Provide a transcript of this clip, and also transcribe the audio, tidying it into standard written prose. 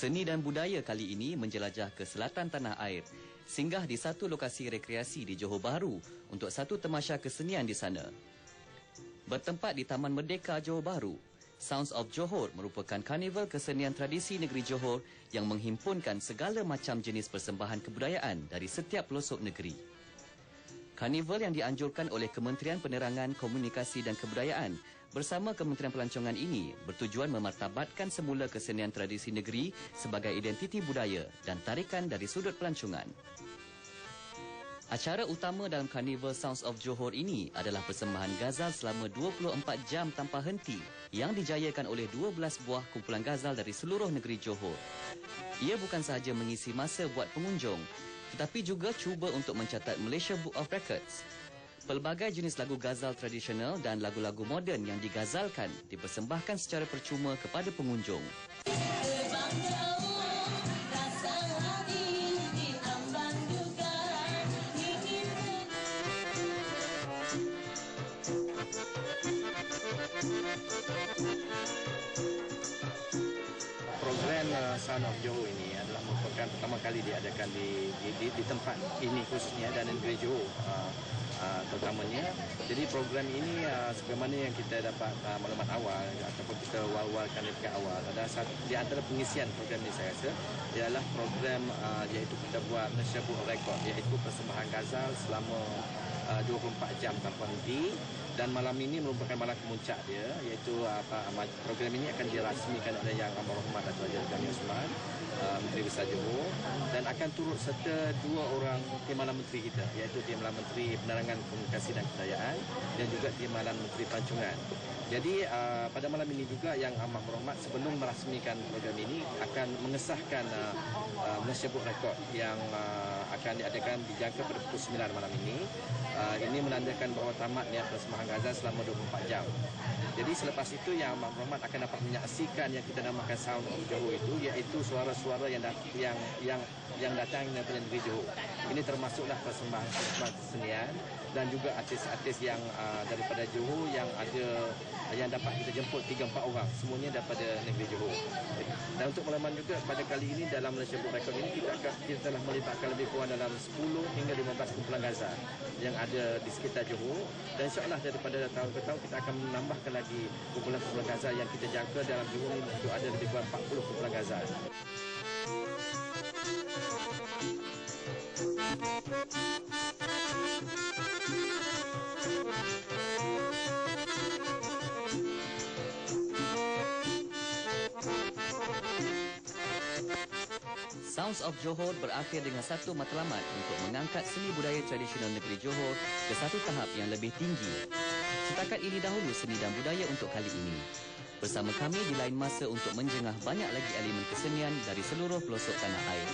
Seni dan budaya kali ini menjelajah ke selatan tanah air, singgah di satu lokasi rekreasi di Johor Bahru untuk satu tamasya kesenian di sana. Bertempat di Taman Merdeka Johor Bahru, Sounds of Johor merupakan karnival kesenian tradisi negeri Johor yang menghimpunkan segala macam jenis persembahan kebudayaan dari setiap pelosok negeri. Karnival yang dianjurkan oleh Kementerian Penerangan, Komunikasi dan Kebudayaan bersama Kementerian Pelancongan ini bertujuan memartabatkan semula kesenian tradisi negeri sebagai identiti budaya dan tarikan dari sudut pelancongan. Acara utama dalam Karnival Sounds of Johor ini adalah persembahan gazal selama 24 jam tanpa henti yang dijayakan oleh 12 buah kumpulan gazal dari seluruh negeri Johor. Ia bukan sahaja mengisi masa buat pengunjung, tetapi juga cuba untuk mencatat Malaysia Book of Records. Pelbagai jenis lagu gazal tradisional dan lagu-lagu moden yang digazalkan dipersembahkan secara percuma kepada pengunjung. Program Sound of Johor ini adalah merupakan pertama kali diadakan di tempat ini khususnya dan negeri Johor terutamanya. Jadi program ini sebagaimana yang kita dapat maklumat awal ataupun kita wal-walkan dekat awal, ada di antara pengisian program ini saya rasa ialah program iaitu kita buat Malaysia Book of Record, iaitu persembahan gazal selama 24 jam tanpa henti. Dan malam ini merupakan malam kemuncak dia, iaitu program ini akan dirasmikan oleh Yang Amat Berhormat Datuk Haji Gani Osman, Menteri Besar Johor, dan akan turut serta dua orang Timbalan Menteri kita, iaitu Timbalan Menteri Penerangan, Komunikasi dan Kebudayaan dan juga Timbalan Menteri Pelancongan. Jadi pada malam ini juga Yang Amat Berhormat sebelum merasmikan program ini akan mengesahkan Malaysia Book Record yang akan diadakan dijangka pada pukul 9 malam ini. Ini menandakan bahawa tamatnya persembahan gazal selama 24 jam. Jadi selepas itu Yang Amat Berhormat akan dapat menyaksikan yang kita namakan Sound of Johor itu, iaitu suara-suara yang datang daripada negeri Johor. Ini termasuklah persembahan kesenian dan juga artis-artis yang daripada Johor yang dapat kita jemput 3-4 orang, semuanya daripada negeri Johor. Dan untuk pengalaman juga pada kali ini dalam Malaysia Book Record ini kita telah melibatkan lebih kurang dalam 10 hingga 15 kumpulan gazal yang ada di sekitar Johor, dan insya-Allah daripada tahun ke tahun kita akan menambahkan lagi kumpulan-kumpulan gazal yang kita jangka dalam Johor ini untuk ada lebih kurang 40 kumpulan gazal. Sounds of Johor berakhir dengan satu matlamat untuk mengangkat seni budaya tradisional negeri Johor ke satu tahap yang lebih tinggi. Setakat ini dahulu seni dan budaya untuk kali ini. Bersama kami di lain masa untuk menjengah banyak lagi elemen kesenian dari seluruh pelosok tanah air.